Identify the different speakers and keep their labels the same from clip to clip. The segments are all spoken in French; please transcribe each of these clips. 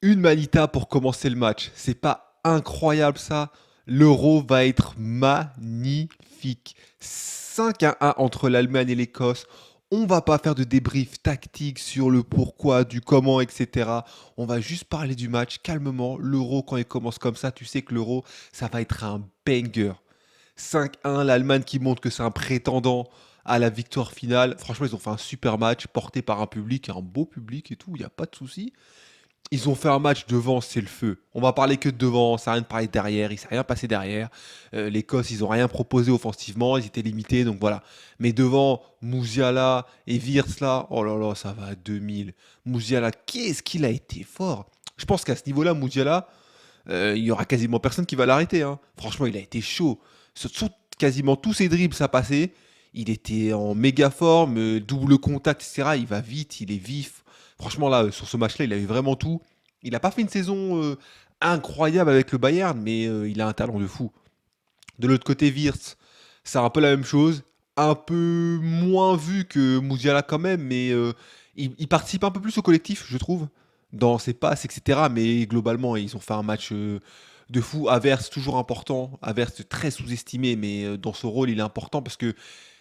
Speaker 1: Une Manita pour commencer le match. C'est pas incroyable ça? L'Euro va être magnifique. 5-1 entre l'Allemagne et l'Écosse. On va pas faire de débrief tactique sur le pourquoi, du comment, etc. On va juste parler du match calmement. L'Euro, quand il commence comme ça, tu sais que l'Euro, ça va être un banger. 5-1, l'Allemagne qui montre que c'est un prétendant à la victoire finale. Franchement, ils ont fait un super match porté par un public, un beau public et tout, il n'y a pas de souci. Ils ont fait un match devant, c'est le feu. On va parler que de devant, ça sert à rien de parler de derrière, il s'est rien passé derrière. L'Écosse, ils ont rien proposé offensivement, ils étaient limités, donc voilà. Mais devant, Musiala et Wirtz là, oh là là, ça va à 2000. Musiala, qu'est-ce qu'il a été fort. Je pense qu'à ce niveau-là, Musiala, il y aura quasiment personne qui va l'arrêter, hein. Franchement, il a été chaud. Sur quasiment tous ses dribbles, ça passait. Il était en méga forme, double contact, etc. Il va vite, il est vif. Franchement, là, sur ce match-là, il avait vraiment tout. Il n'a pas fait une saison incroyable avec le Bayern, mais il a un talent de fou. De l'autre côté, Wirtz, c'est un peu la même chose. Un peu moins vu que Musiala quand même, mais il participe un peu plus au collectif, je trouve, dans ses passes, etc. Mais globalement, ils ont fait un match de fou. Havertz, toujours important. Havertz, très sous-estimé, mais dans ce rôle, il est important parce que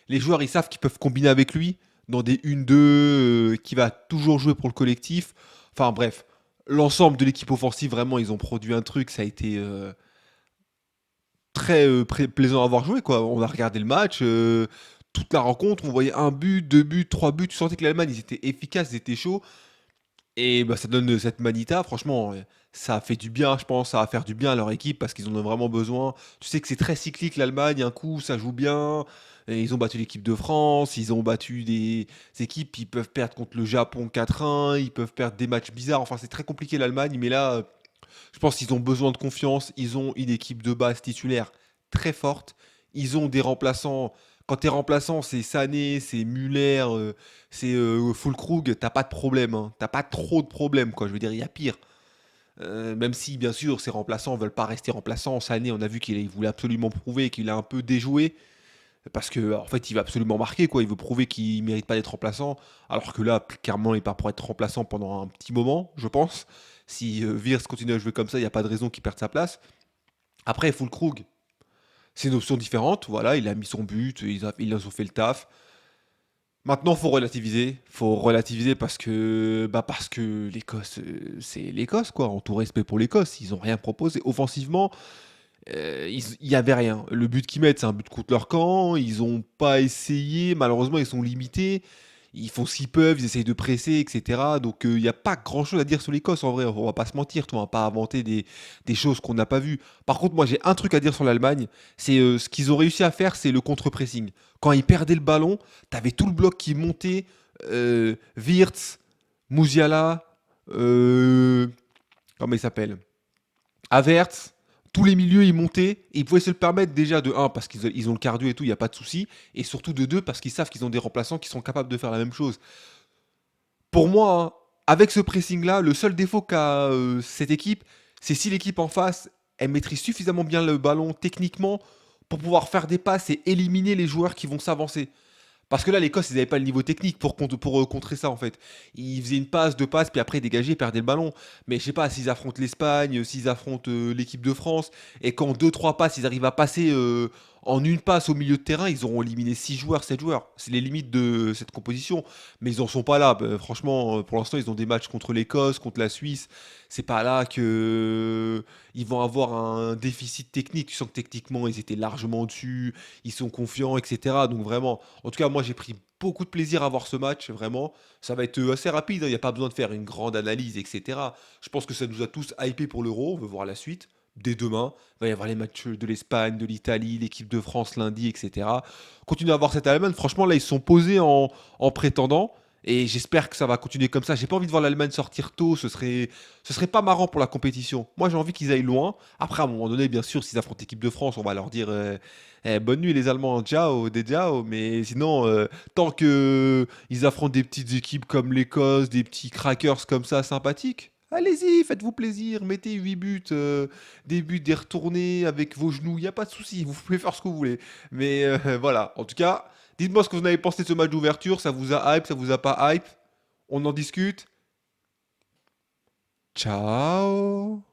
Speaker 1: les joueurs, ils savent qu'ils peuvent combiner avec lui dans des 1-2, qui va toujours jouer pour le collectif. Enfin bref, l'ensemble de l'équipe offensive, vraiment, ils ont produit un truc. Ça a été très plaisant à voir jouer, quoi. On a regardé le match, toute la rencontre, on voyait un but, deux buts, trois buts. Tu sentais que l'Allemagne, ils étaient efficaces, ils étaient chauds. Et bah, ça donne cette manita, franchement, ça fait du bien, je pense, ça va faire du bien à leur équipe parce qu'ils en ont vraiment besoin. Tu sais que c'est très cyclique l'Allemagne, un coup ça joue bien, et ils ont battu l'équipe de France, ils ont battu des équipes, ils peuvent perdre contre le Japon 4-1, ils peuvent perdre des matchs bizarres, enfin c'est très compliqué l'Allemagne, mais là, je pense qu'ils ont besoin de confiance. Ils ont une équipe de base titulaire très forte. Ils ont des remplaçants. Quand t'es remplaçant, c'est Sané, c'est Muller, c'est Füllkrug, t'as pas de problème, hein. T'as pas trop de problèmes, quoi. Je veux dire, il y a pire. Même si, bien sûr, ces remplaçants veulent pas rester remplaçants. Sané, on a vu qu'il voulait absolument prouver qu'il a un peu déjoué. Parce que, en fait, il veut absolument marquer, quoi. Il veut prouver qu'il mérite pas d'être remplaçant. Alors que là, clairement, il est pas pour être remplaçant pendant un petit moment, je pense. Si Wirtz continue à jouer comme ça, il n'y a pas de raison qu'il perde sa place. Après, Fulkrug, c'est une option différente. Voilà, il a mis son but, ils ont fait le taf. Maintenant, faut relativiser. Faut relativiser parce que l'Écosse, c'est l'Écosse, quoi. En tout respect pour l'Écosse, ils ont rien proposé. Offensivement, il y avait rien. Le but qu'ils mettent, c'est un but contre leur camp. Ils ont pas essayé. Malheureusement, ils sont limités. Ils font ce qu'ils peuvent, ils essayent de presser, etc. Donc il n'y a pas grand-chose à dire sur l'Écosse en vrai. On va pas se mentir, on va pas inventer des choses qu'on n'a pas vues. Par contre, moi j'ai un truc à dire sur l'Allemagne, c'est ce qu'ils ont réussi à faire, c'est le contre-pressing. Quand ils perdaient le ballon, t'avais tout le bloc qui montait. Wirtz, Musiala, euh, comment il s'appelle, Havertz, tous les milieux ils montaient et ils pouvaient se le permettre déjà de un parce qu'ils ont le cardio et tout, il n'y a pas de souci, et surtout de deux parce qu'ils savent qu'ils ont des remplaçants qui sont capables de faire la même chose. Pour moi, hein, avec ce pressing là, le seul défaut qu'a cette équipe, c'est si l'équipe en face elle maîtrise suffisamment bien le ballon techniquement pour pouvoir faire des passes et éliminer les joueurs qui vont s'avancer. Parce que là, l'Écosse, ils n'avaient pas le niveau technique pour contrer ça, en fait. Ils faisaient une passe, deux passes, puis après, ils dégageaient, ils perdaient le ballon. Mais je sais pas, s'ils affrontent l'Espagne, s'ils affrontent l'équipe de France, et qu'en deux, trois passes, ils arrivent à passer en une passe au milieu de terrain, ils auront éliminé 6 joueurs, 7 joueurs. C'est les limites de cette composition. Mais ils en sont pas là. Bah, franchement, pour l'instant, ils ont des matchs contre l'Écosse, contre la Suisse. C'est pas là que ils vont avoir un déficit technique. Tu sens que techniquement, ils étaient largement au-dessus, ils sont confiants, etc. Donc vraiment, en tout cas, moi j'ai pris beaucoup de plaisir à voir ce match, vraiment. Ça va être assez rapide, hein, il n'y a pas besoin de faire une grande analyse, etc. Je pense que ça nous a tous hypés pour l'Euro, on veut voir la suite. Dès demain, il va y avoir les matchs de l'Espagne, de l'Italie, l'équipe de France lundi, etc. Continuez à voir cette Allemagne. Franchement, là, ils se sont posés en prétendant. Et j'espère que ça va continuer comme ça. J'ai pas envie de voir l'Allemagne sortir tôt. Ce serait pas marrant pour la compétition. Moi, j'ai envie qu'ils aillent loin. Après, à un moment donné, bien sûr, s'ils affrontent l'équipe de France, on va leur dire bonne nuit les Allemands, ciao, des ciao. Mais sinon, tant que ils affrontent des petites équipes comme l'Écosse, des petits crackers comme ça sympathiques, allez-y, faites-vous plaisir, mettez 8 buts, des buts, des retournés avec vos genoux, il n'y a pas de souci, vous pouvez faire ce que vous voulez. Mais voilà, en tout cas, dites-moi ce que vous en avez pensé de ce match d'ouverture, ça vous a hype, ça vous a pas hype, on en discute. Ciao.